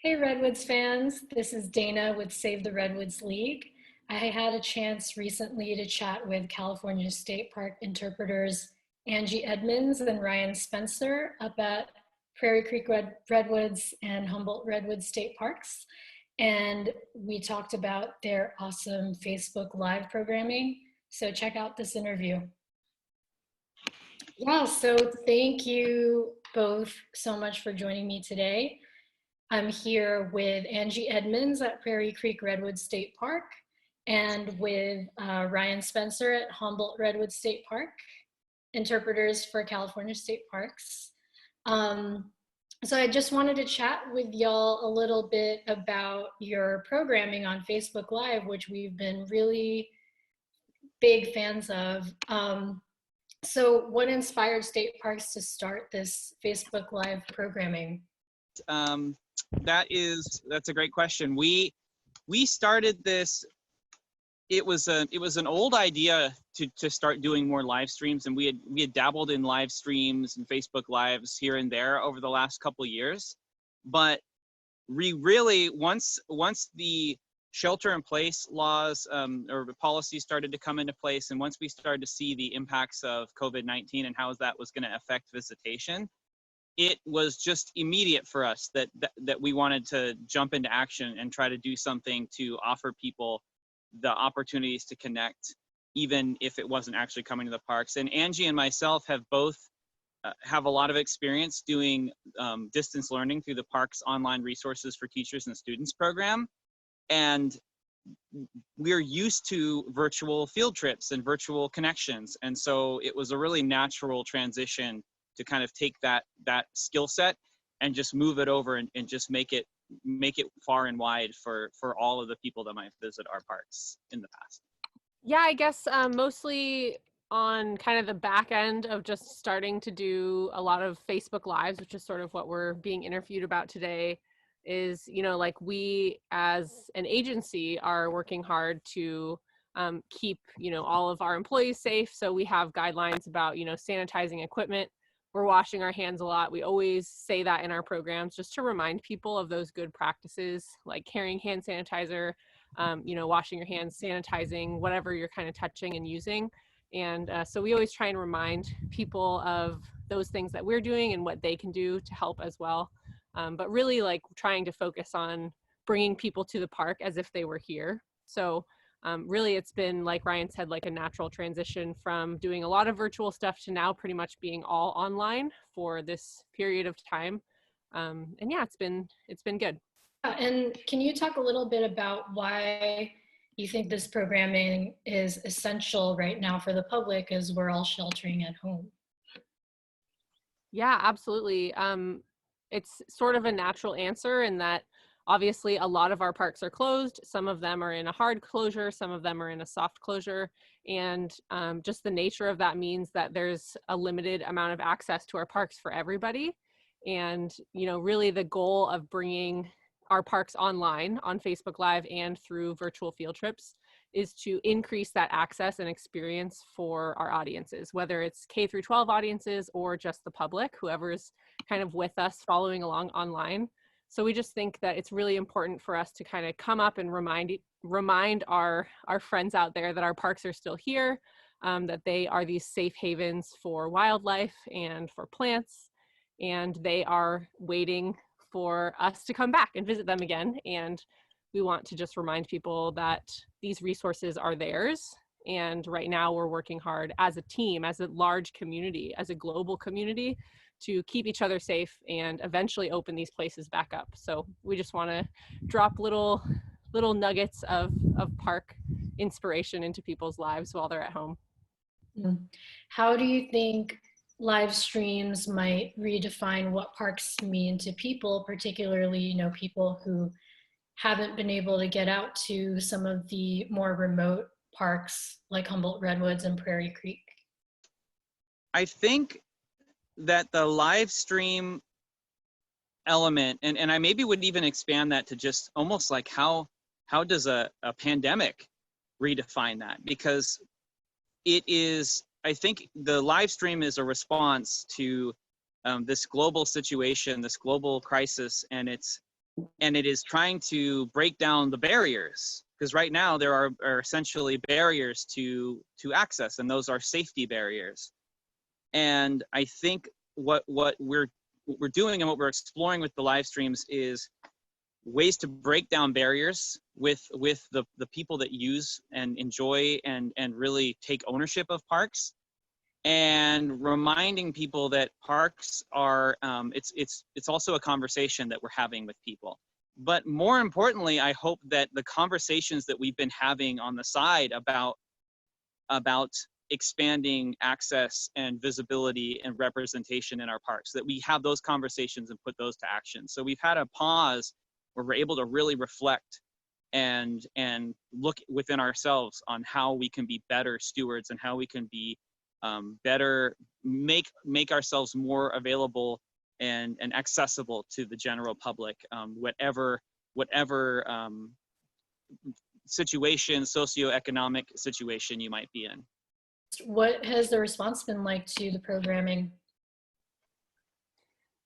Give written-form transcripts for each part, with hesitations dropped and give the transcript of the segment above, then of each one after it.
Hey Redwoods fans, this is Dana with Save the Redwoods League. I had a chance recently to chat with California State Park interpreters Angie Edmonds and Ryan Spencer up at Prairie Creek Redwoods and Humboldt Redwoods State Parks. And we talked about their awesome Facebook Live programming. So check out this interview. Yeah, so thank you both so much for joining me today. I'm here with Angie Edmonds at Prairie Creek Redwood State Park and with Ryan Spencer at Humboldt Redwood State Park, interpreters for California State Parks. So I just wanted to chat with y'all a little bit about your programming on Facebook Live, which we've been really big fans of. So what inspired state parks to start this Facebook Live programming? That's a great question. We started this. It was an old idea to start doing more live streams, and we had dabbled in live streams and Facebook Lives here and there over the last couple of years. But we really once the shelter-in-place laws or policies started to come into place, and once we started to see the impacts of COVID-19 and how that was going to affect visitation, it was just immediate for us that we wanted to jump into action and try to do something to offer people the opportunities to connect, even if it wasn't actually coming to the parks. And Angie and myself have both have a lot of experience doing distance learning through the park's online resources for teachers and students program. And we're used to virtual field trips and virtual connections. And so it was a really natural transition to kind of take that skill set and just move it over and just make it far and wide for all of the people that might visit our parks in the past. Yeah, I guess mostly on kind of the back end of just starting to do a lot of Facebook Lives, which is sort of what we're being interviewed about today, is, like we as an agency are working hard to keep, all of our employees safe. So we have guidelines about, sanitizing equipment. We're washing our hands a lot. We always say that in our programs just to remind people of those good practices, like carrying hand sanitizer, washing your hands, sanitizing, whatever you're kind of touching and using. And so we always try and remind people of those things that we're doing and what they can do to help as well. But really like trying to focus on bringing people to the park as if they were here. So really it's been, like Ryan said, like a natural transition from doing a lot of virtual stuff to now pretty much being all online for this period of time. And yeah, it's been good. And can you talk a little bit about why you think this programming is essential right now for the public as we're all sheltering at home? Yeah, absolutely. It's sort of a natural answer in that obviously a lot of our parks are closed. Some of them are in a hard closure, some of them are in a soft closure. And just the nature of that means that there's a limited amount of access to our parks for everybody. And, really the goal of bringing our parks online on Facebook Live and through virtual field trips is to increase that access and experience for our audiences, whether it's K through 12 audiences or just the public, whoever's kind of with us following along online. So we just think that it's really important for us to kind of come up and remind our friends out there that our parks are still here, that they are these safe havens for wildlife and for plants, and they are waiting for us to come back and visit them again. And we want to just remind people that these resources are theirs. And right now we're working hard as a team, as a large community, as a global community, to keep each other safe and eventually open these places back up. So we just want to drop little nuggets of park inspiration into people's lives while they're at home. How do you think live streams might redefine what parks mean to people, particularly, people who haven't been able to get out to some of the more remote parks like Humboldt Redwoods and Prairie Creek? I think that the live stream element, and I maybe would even expand that to just almost like how does a pandemic redefine that? Because it is, I think the live stream is a response to this global situation, this global crisis, and it's and it is trying to break down the barriers, because right now there are essentially barriers to access, and those are safety barriers. And I think what we're doing and what we're exploring with the live streams is ways to break down barriers with the people that use and enjoy and really take ownership of parks, and reminding people that parks are it's also a conversation that we're having with people. But more importantly, I hope that the conversations that we've been having on the side about expanding access and visibility and representation in our parks, that we have those conversations and put those to action. So we've had a pause where we're able to really reflect and look within ourselves on how we can be better stewards and how we can be better, make ourselves more available and accessible to the general public, whatever situation, socioeconomic situation you might be in. What has the response been like to the programming?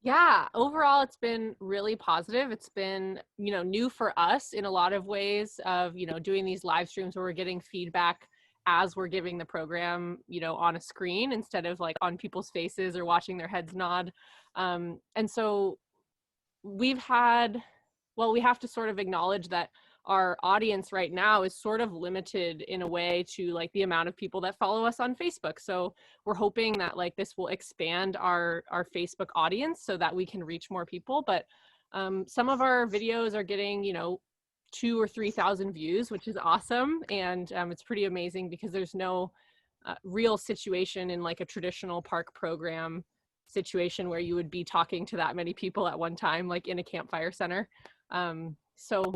Yeah, overall, it's been really positive. It's been, new for us in a lot of ways of, doing these live streams where we're getting feedback as we're giving the program, on a screen instead of like on people's faces or watching their heads nod. And so we have to sort of acknowledge that our audience right now is sort of limited in a way to like the amount of people that follow us on Facebook. So we're hoping that like this will expand our Facebook audience so that we can reach more people. But some of our videos are getting, 2,000 or 3,000 views, which is awesome. And it's pretty amazing because there's no real situation in like a traditional park program situation where you would be talking to that many people at one time, like in a campfire center. So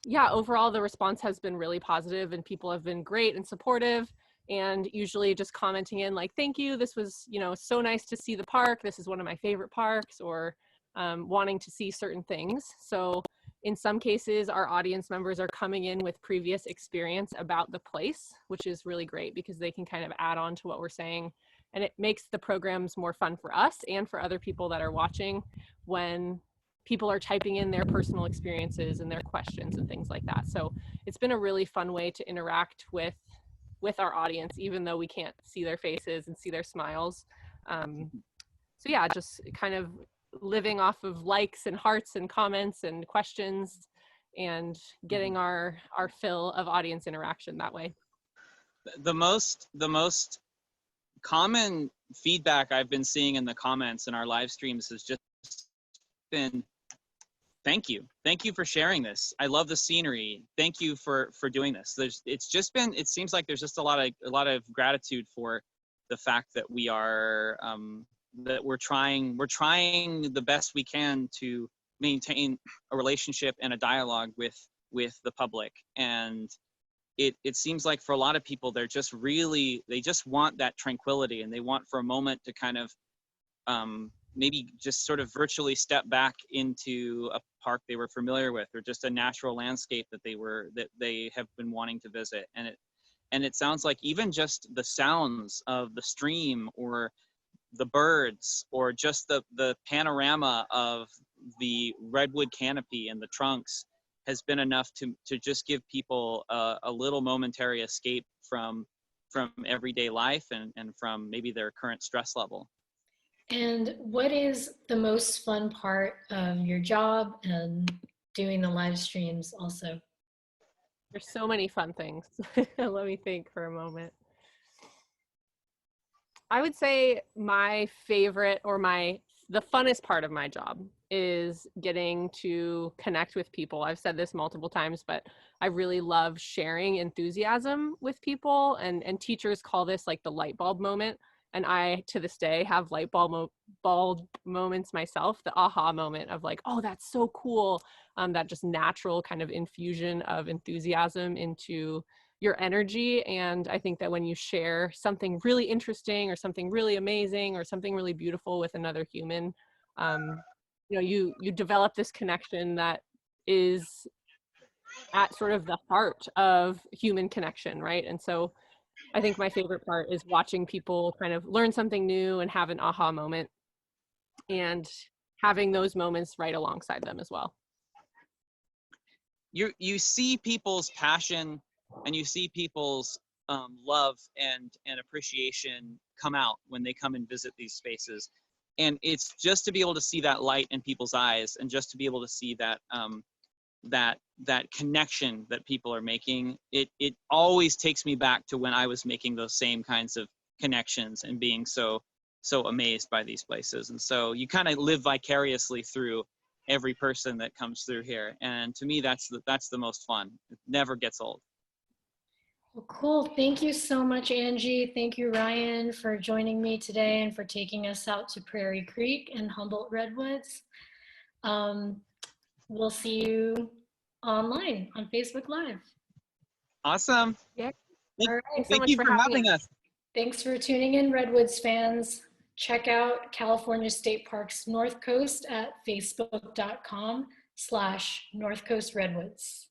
yeah, overall the response has been really positive and people have been great and supportive, and usually just commenting in like, thank you, this was, so nice to see the park, this is one of my favorite parks, or wanting to see certain things. So in some cases, our audience members are coming in with previous experience about the place, which is really great because they can kind of add on to what we're saying. And it makes the programs more fun for us and for other people that are watching when people are typing in their personal experiences and their questions and things like that. So it's been a really fun way to interact with our audience, even though we can't see their faces and see their smiles. So yeah, just kind of living off of likes and hearts and comments and questions and getting our fill of audience interaction that way. The most common feedback I've been seeing in the comments in our live streams has just been, thank you for sharing this, I love the scenery, thank you for doing this. It seems like there's just a lot of gratitude for the fact that we are that we're trying the best we can to maintain a relationship and a dialogue with the public. And it seems like for a lot of people, they just want that tranquility, and they want for a moment to kind of maybe just sort of virtually step back into a park they were familiar with, or just a natural landscape that they have been wanting to visit. And it sounds like even just the sounds of the stream or the birds, or just the panorama of the redwood canopy and the trunks has been enough to just give people a little momentary escape from everyday life and from maybe their current stress level. And what is the most fun part of your job and doing the live streams also? There's so many fun things. Let me think for a moment. I would say my favorite, or the funnest part of my job is getting to connect with people. I've said this multiple times, but I really love sharing enthusiasm with people, and teachers call this like the light bulb moment. And I, to this day, have light bulb moments myself, the aha moment of like, oh, that's so cool. That just natural kind of infusion of enthusiasm into your energy. And I think that when you share something really interesting or something really amazing or something really beautiful with another human, you develop this connection that is at sort of the heart of human connection, right? And so I think my favorite part is watching people kind of learn something new and have an aha moment, and having those moments right alongside them as well. you see people's passion, and you see people's love and appreciation come out when they come and visit these spaces. And it's just to be able to see that light in people's eyes, and just to be able to see that that connection that people are making. It always takes me back to when I was making those same kinds of connections and being so amazed by these places. And so you kind of live vicariously through every person that comes through here. And to me, that's the most fun. It never gets old. Well, cool. Thank you so much, Angie. Thank you, Ryan, for joining me today and for taking us out to Prairie Creek and Humboldt Redwoods. We'll see you online on Facebook Live. Awesome. Yeah. Thank, All right. Thanks so thank much you for for having having us. us. Thanks for tuning in, Redwoods fans. Check out California State Parks North Coast at facebook.com/North Coast Redwoods.